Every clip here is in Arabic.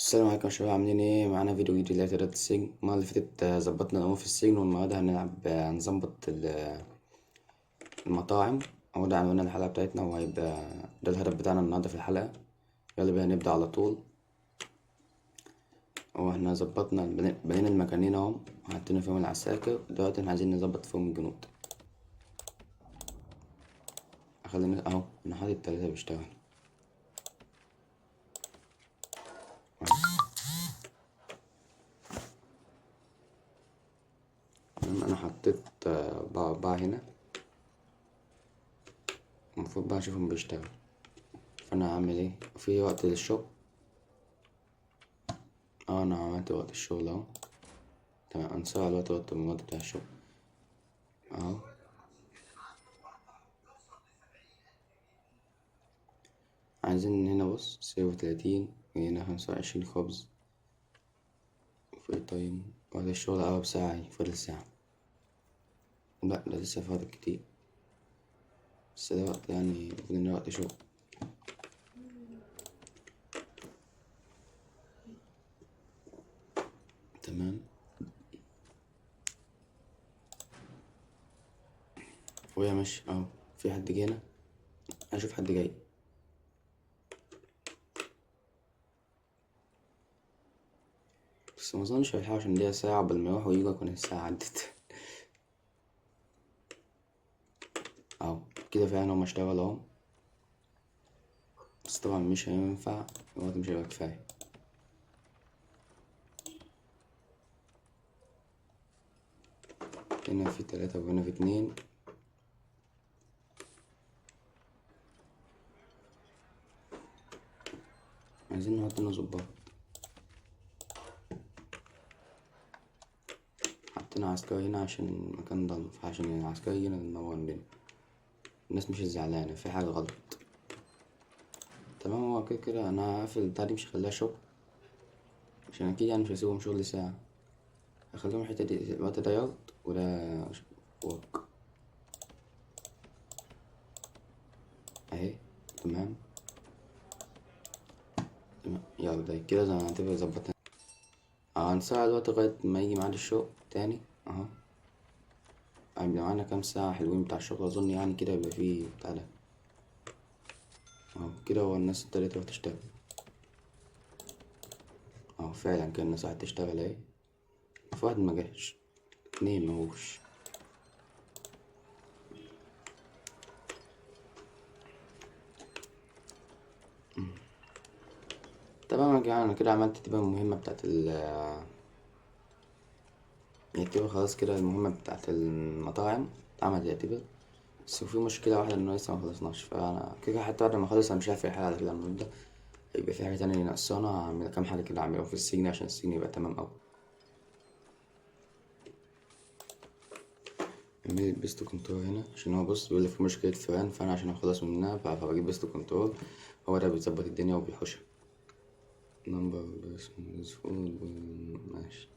السلام عليكم يا شباب، عاملين ايه؟ معانا فيديو جديد لإدارة السجن. المرة اللي فاتت ظبطنا الأمور في السجن، والنهاردة هنلعب هنظبط المطاعم. هو ده عنوان الحلقة بتاعتنا، وهيبقى ده الهدف بتاعنا النهاردة في الحلقة. يلا بينا نبدأ على طول. هو احنا ظبطنا بنينا المكانين اهو، وحطينا فيهم العساكر. دلوقتي احنا عايزين نظبط فيهم الجنود. خلينا اهو، انا حاطط التلاتة بيشتغل. تمام، انا حطيت أربعة هنا. المفروض بقى اشوفهم بيشتغل. فانا هعمل ايه في وقت للشغل. انا عملت وقت الشغل اهو. تمام، هنسرع الوقت الماضي بتاع الشغل اهو. عايزين هنا بص 0 و30، وهنا 25 خبز. في تايم وقت الشغل قرب ساعة، فاضل ساعة. لأ، ده لسه فاضل كتير، بس ده وقت يعني المفروض إن وقت شغل. تمام، وهي ماشي اهو. في حد جه هنا، أشوف حد جاي. بس مظنش هيلحقوا، عشان دي ساعة قبل ما يروحوا ويجوا أكون الساعة عدت. اهو كده فعلا هما اشتغلوا اهو. بس طبعا مش هينفع، الوقت مش هيبقى كفاية. هنا في 3 وهنا في 2. عايزين نحط هنا ظباط. حطينا عسكري هنا عشان المكان ضلمة، فعشان العسكري هنا ينور لنا. الناس مش زعلانة في حاجة غلط. تمام، هو كده كده أنا هقفل البتاع دي، مش هخليها شغل، عشان أكيد يعني مش هسيبهم شغل ساعة. هخليهم الحتة دي الوقت ده ياخد، وده ورك أهي. تمام تمام، يلا ده كده زي ما هتبقى ظبطنا. هنساعد الوقت لغاية ما يجي ميعاد الشغل تاني اهو. هيبقى معانا كام ساعة حلوين بتاع الشغل، أظن يعني كده يبقى فيه بتاع ده اهو. كده هو الناس ابتدت تروح تشتغل اهو. فعلا كده الناس قاعدة تشتغل اهي. في واحد مجاش، 2 مهوش. تمام يا جماعة، أنا كده عملت تبقى المهمة بتاعت يعتبر خلاص كده المهمة بتاعت المطاعم اتعملت يعتبر. بس في مشكلة واحدة، إنه لسه مخلصناش. فأنا كده حتى بعد ما أخلص أنا مش عارف أي حاجة على كده. لما نبدأ يبقى في حاجة تانية ناقصانا، هعمل كام حاجة كده أعملهم في السجن عشان السجن يبقى تمام أوي. اعمل بيست كنترول هنا، عشان هو بص بيقول لي في مشكلة فئران، فأنا عشان أخلص منها فبجيب بيست كنترول. هو ده بيظبط الدنيا وبيحوشها. نمبر ماشي.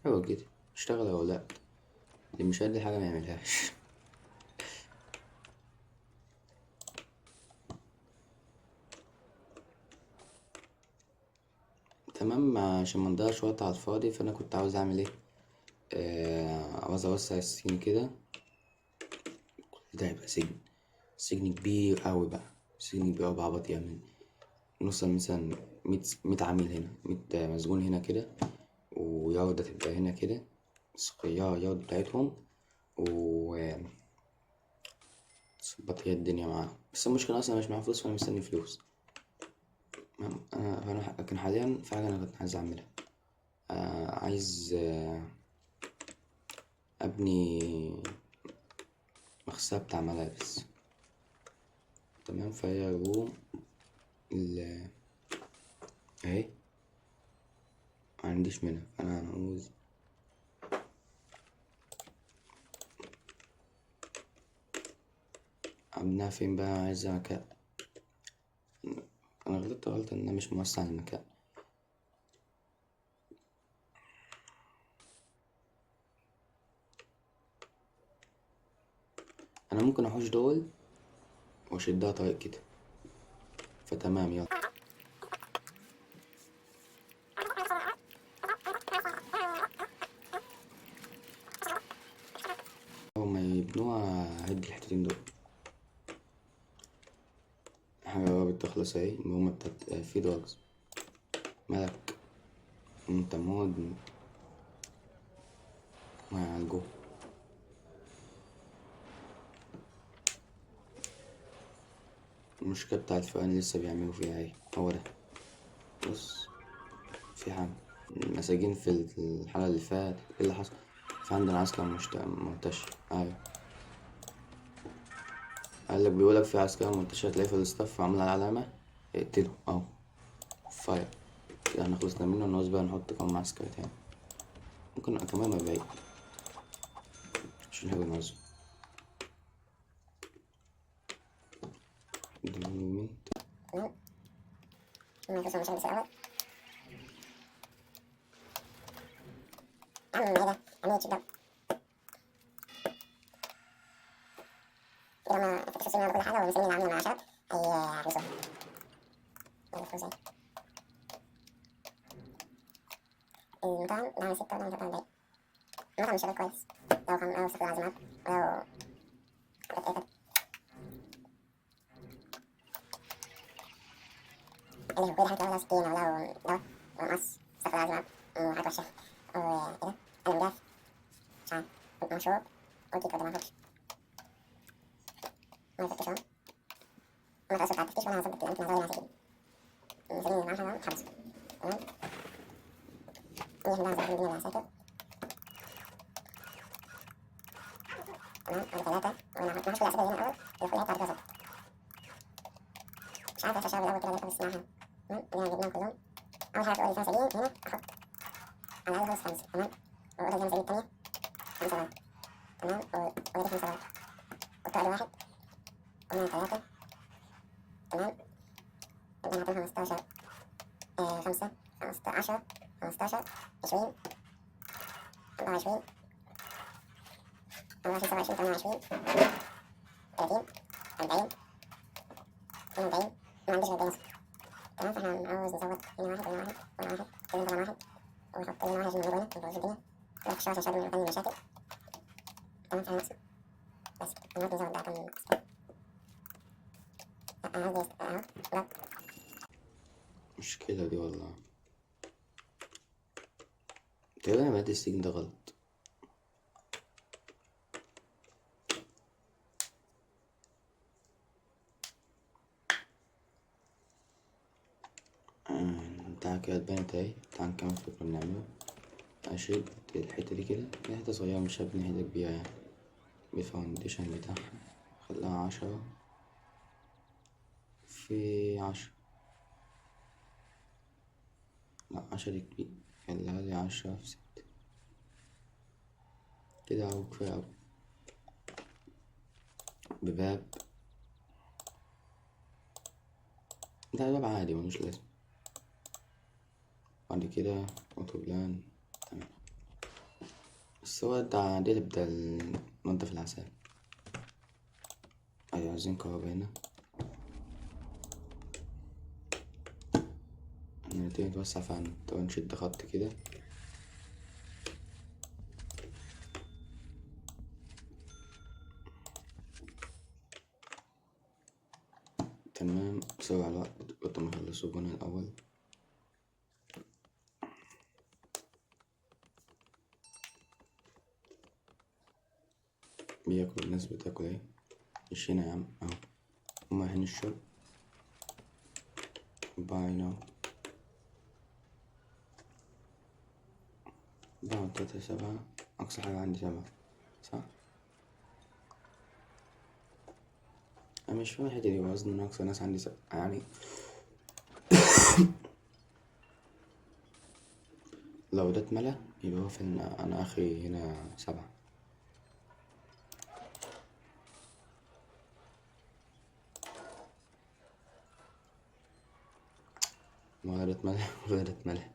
هو كده اشتغل ولا لأ؟ اللي مش قد حاجة ما يعملهاش. تمام، عشان منضيعش وقت على الفاضي، فأنا كنت عاوز أعمل ايه. عاوز أوسع السجن كده. ده هيبقى سجن كبير أوي بقى. سجن كبير أوي بعبط يعني. نوصل مثلا 100 عميل هنا، 100 مسجون هنا كده. وياردة تبقى هنا كده، ياردة بتاعتهم. و تظبط هي الدنيا معاهم. بس المشكلة أصلا مش معايا فلوس، فأنا مستني فلوس. تمام، لكن حاليا في حاجة أنا كنت عايز أعملها. عايز أبني مغسلة بتاع ملابس. تمام، فهي روم اهي. معنديش منها، فأنا عاوز أبنيها فين بقى. عايزها أنا غلطت غلطة إن أنا مش موسع المكان. أنا ممكن أحوش دول وأشدها طريق كده، فتمام يلا. أول ما يبنوها هدي الحتتين دول. حاجة قربت تخلص اهي، المهمة بتاعت في دوجز. ملك انت مود وهيعالجوه. المشكلة بتاعت الفئران لسه بيعملوا فيها ايه، هو ده. بص في حاجة مساجين في الحلقة اللي فاتت، ايه اللي حصل؟ في عندنا عسكر منتشر. ايوه قالك بيقولك في عسكر منتشر، هتلاقيه في الستاف عامل على علامة، اقتله اهو. فاير كده احنا خلصنا منه. نعوز بقى نحط كام معسكر تاني، ممكن كمان 40 عشان هو نعوزه. ما يخص المشاهد الأول. عم ايه ده؟ عملية شدة. كده ما فتحوا على كل حاجة ومسلمين عاملين مع شعب هيحبسوها. يدخلوا ازاي؟ المطعم نعمل 6 ولا 40. المطعم مش شغال كويس. لو كان أو صفر العزيمات أو كتاكد. اللي هو كده حتى لو 60 أو لو مقص صفر العزيمات وحاجة وحشة أو كده. أنا مجاف مش عارف مشروب قلت كده ما أخدش. ما يفتشون. ما تأثر على التفتيش ولا هظبط الأماكن هزود ناس كده. المسلمين اللي معاها حبسوا. تمام. نيجي نلاحظ الدنيا العساكر. تمام ادي 3 وانا ما هحش كل الاسئله هنا الاول يدخل حتى على مش عارف ايش اشرب الاول كده بس معاها. تمام ادينا جبناهم كلهم. اول حاجه تقول لي فيها سليم هنا احط على الاقل خالص 5. تمام والاوضه دي مسليم الثانيه 5 بقى. تمام ودي 5 بقى. والطائر 1 قلنا 3. تمام يبقى نعطيهم 15 5 15 15 20 24 24 27 28 30 40 42. ما عنديش غير 40. تمام فاحنا عاوز نزود هنا 1 وهنا 1 وهنا 1 كده طبعا 1 ونحط هنا 1 عشان نجيب هنا ونبوظ الدنيا. كده في الشهر عشان نحل المشاكل. تمام فاحنا نقسم بس نقعد نزود بقى كام قسم. لا عايز اهو لا المشكلة دي والله تقريبا أنا بدأت السجن ده غلط. تعال كده اتبنت اهي. تعال نكمل في اللي كنا بنعمله. أشد الحتة دي كده، هي حتة صغيرة مش هبني حتة كبيرة يعني. بالفاونديشن بتاعها خليها 10 في 10. لا 10 دي كبير، خليها لي 10 في 6 كده أهو كفاية أوي. بباب ده باب عادي ملوش لازمة. بعد كده أوتوبلان. تمام بس هو ده دي تبدأ ننضف العسل. أيوة عايزين كهربا هنا. نبتدي نتوسع فعلا. طبعا نشد خط كده. تمام بسرعة على الوقت كنت مخلصه البنا الأول. بياكل الناس بتاكل ايه؟ مش هنا يا عم اهو. هما رايحين الشرب. باي ناو. باي 3 7. أقصى حاجة عندي 7 صح؟ أنا مش فاهم الحتة دي، وزن إن أقصى ناس عندي 7 يعني. لو ده اتملى يبقى هو فين؟ أنا آخري هنا 7. وغيرت ملح وغيرت ملح.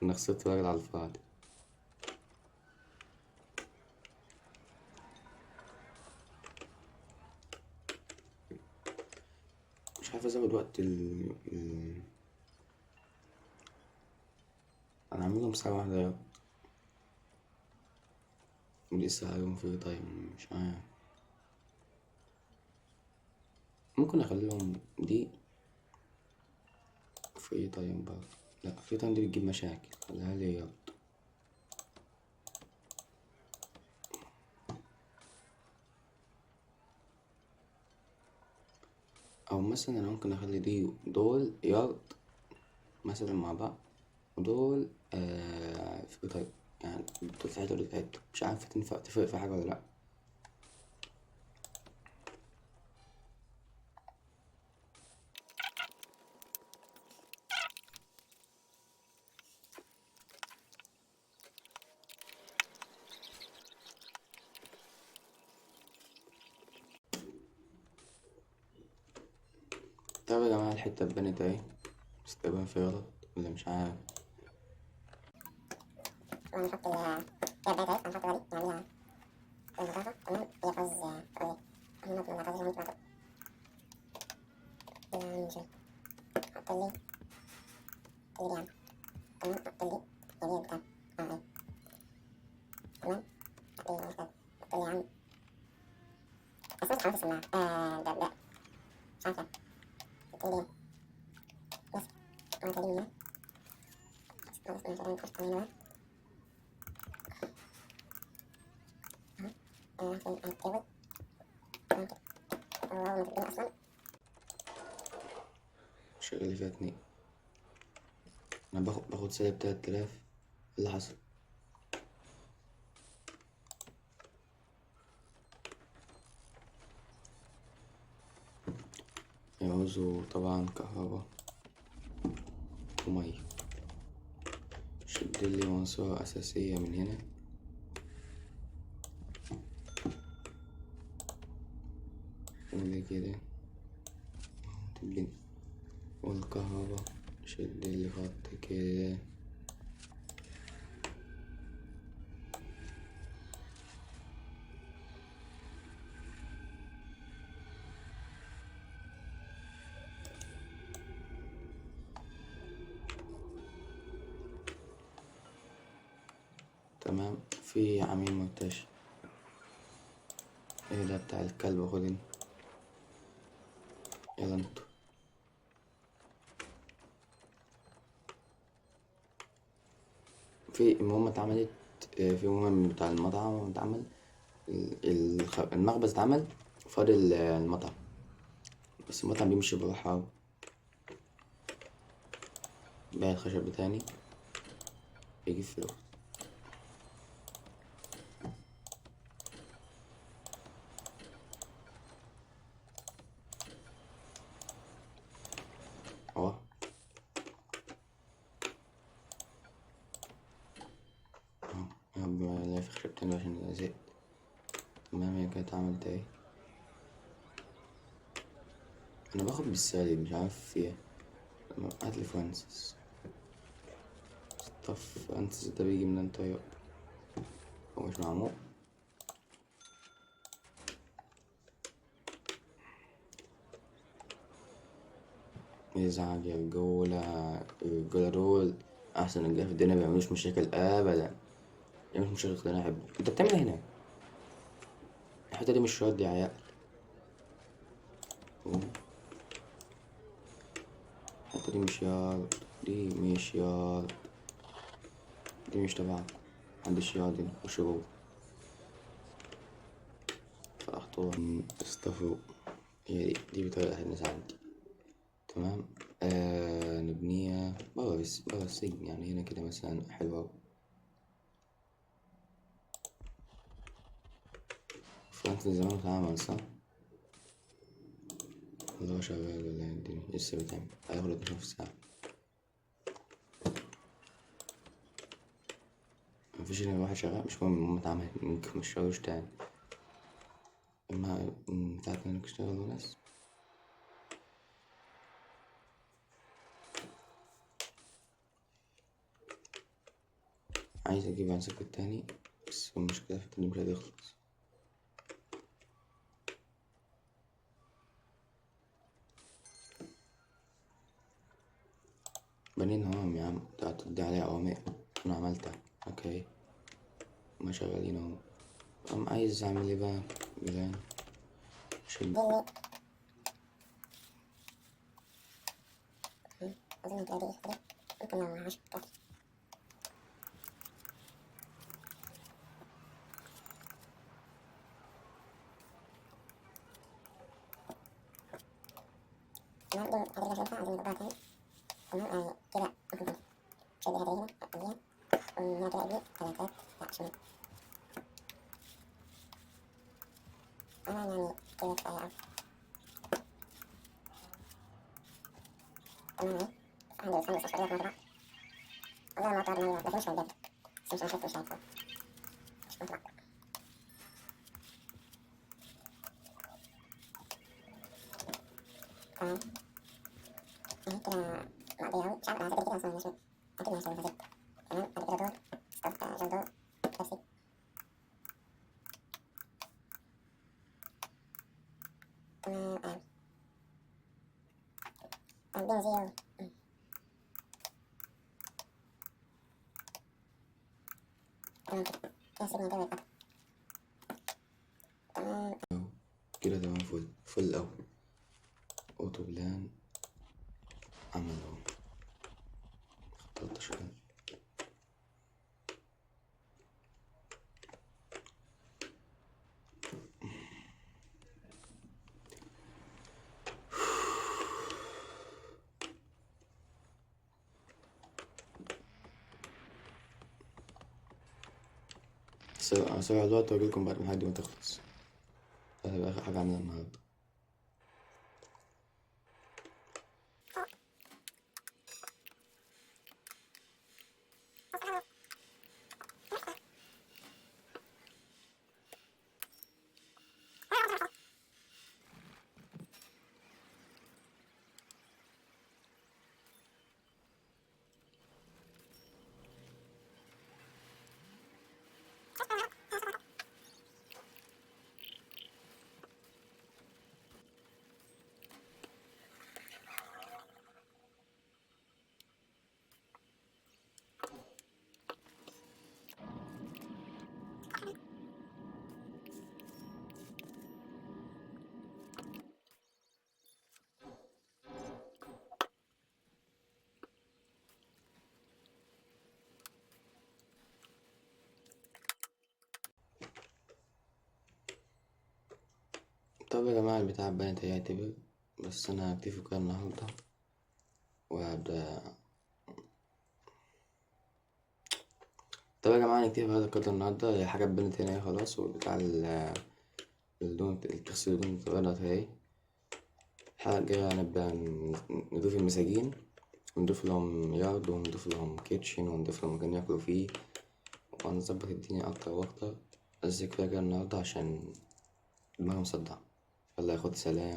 أنا خسرت راجل على الفاضي. مش عارف ازود وقت انا عاملهم ساعة واحدة يا لسه هيوم فري تايم، مش عارف. ممكن اخليهم دي فري تايم برضه. لا، فري تايم دي بتجيب مشاكل، خليها لي يلا. او مثلا انا ممكن اخلي دول يارد مثلا مع بعض، ودول فري تايم، يعني دول في حتة ودول في حتة. مش عارف تفرق في حاجة ولا لأ. طب يا جماعة الحتة اتبنت اهي، بس تقريبا في غلط ولا مش عارف. ونحط هي بداية هنحط غادي نعملها المطافة. تمام، هي فوز فوزي هنا في المطافة زي ما انت معتقد. يا نجي حط لي دي عم. تمام، حط لي يعني بتاع اهي. تمام، حط لي مركز، حط لي عم. بس مش عارف اسمها ده مش عارفة. حط لي بس عملت لي هنا. بس مثلا نخش كمان هنا في التيبل. تمام كده، هو ما تبين اصلا. الشغل اللي فاتني انا باخد سالب 3000. اللي حصل يعوزوا طبعا كهرباء ومية. شدلي منصورة أساسية من هنا، ودي كده تبين، والكهرباء شدلي خط كده. تمام، في عميل مرتشي. ايه ده بتاع الكلب؟ خدني يلا انتوا. في مهمة اتعملت، في مهمة بتاع المطعم اتعمل، المخبز اتعمل، فاضل المطعم. بس المطعم بيمشي بالراحة أوي. باقي الخشب تاني بيجيب فلوس. اهو اهو، لا في خشب تاني عشان زهقت. تمام، هي كانت عملت ايه؟ انا باخد بالسالب، مش عارف في ايه. هاتلي فرانسيس. طب فرانسيس ده بيجي من طيب؟ هو مش معمول. يزعل يا رجولة. الرجولة دول أحسن رجالة في الدنيا، مبيعملوش مشاكل أبدا. مبيعملوش مشاكل، خليني أحبه. أنت بتعمل إيه هنا؟ الحتة دي مش راضية يا عيال. الحتة دي مش يارد، دي مش يارد، دي مش تبعك. محدش يقعد هنا، خش جوه. فأخطوها استفرق. هي دي بطريقة الناس عندي. تمام. نبنيها برا السجن، يعني هنا كده مثلا حلوة أوي. فرنسا زمان اتعمل صح؟ ولا هو شغال ولا إيه الدنيا لسه بيتعمل؟ هياخد 12 ساعة. مفيش إلا واحد شغال، مش مهم. المهم اتعمل، ممكن مشتغلوش تاني. اما بتاعت انك تشتغل بس. عايز اجيب عن سكة تاني، بس المشكلة في التاني مش هتخلص. بنين اهو يا عم، تدي عليها اوامر انا عملتها. اوكي ما شغالين اهو. قام عايز اعمل ايه بقى بلان شيل. دي أظن هتلاقي دي كده ممكن لو معهاش بتاعتي. تمام دي هترجع شايفها عايزين نطبقها تاني. تمام كده ممكن شيل هذه هنا أقليها ومنها كده أقلي تلاتات لا شمال. أنا يعني كده كفاية أوي. تمام أهي عندي لسان بس أشغلها في مطبع. والله المطبع ده لكن مش موجود بس مش عارف مش هيدخل مش مطبع. تمام اهي كده مقضية أوي. مش عارف أنا هتقدر كده أصلا مش أكيد مش هينفع. تمام بعد كده دور ستوب جلدور بيبسي. تمام بنزين. تمام كده سيبني أدور بقى. تمام كده تمام فل اوي. اوتو بلان عمل اهو 13,000. أسرع الوقت وأجيلكم بعد ما الحاجة دي ما تخلص. ده هيبقى آخر حاجة أعملها النهاردة. طب يا جماعة البتاع بانت هيعتبر، بس أنا هكتفي كده النهاردة وهبدأ. طب يا جماعة نكتفي بهذا القدر النهاردة. هي حاجة اتبنت هنا خلاص، والبتاع اللون التغسيل اللون اتبنت اهي. الحلقة الجاية هنبدأ نضيف المساجين ونضيف لهم يارد ونضيف لهم كيتشن ونضيف لهم مكان ياكلوا فيه وهنظبط الدنيا أكتر وأكتر. بس كفاية كده النهاردة عشان دماغي مصدعة. يلا يا اخواتي سلام.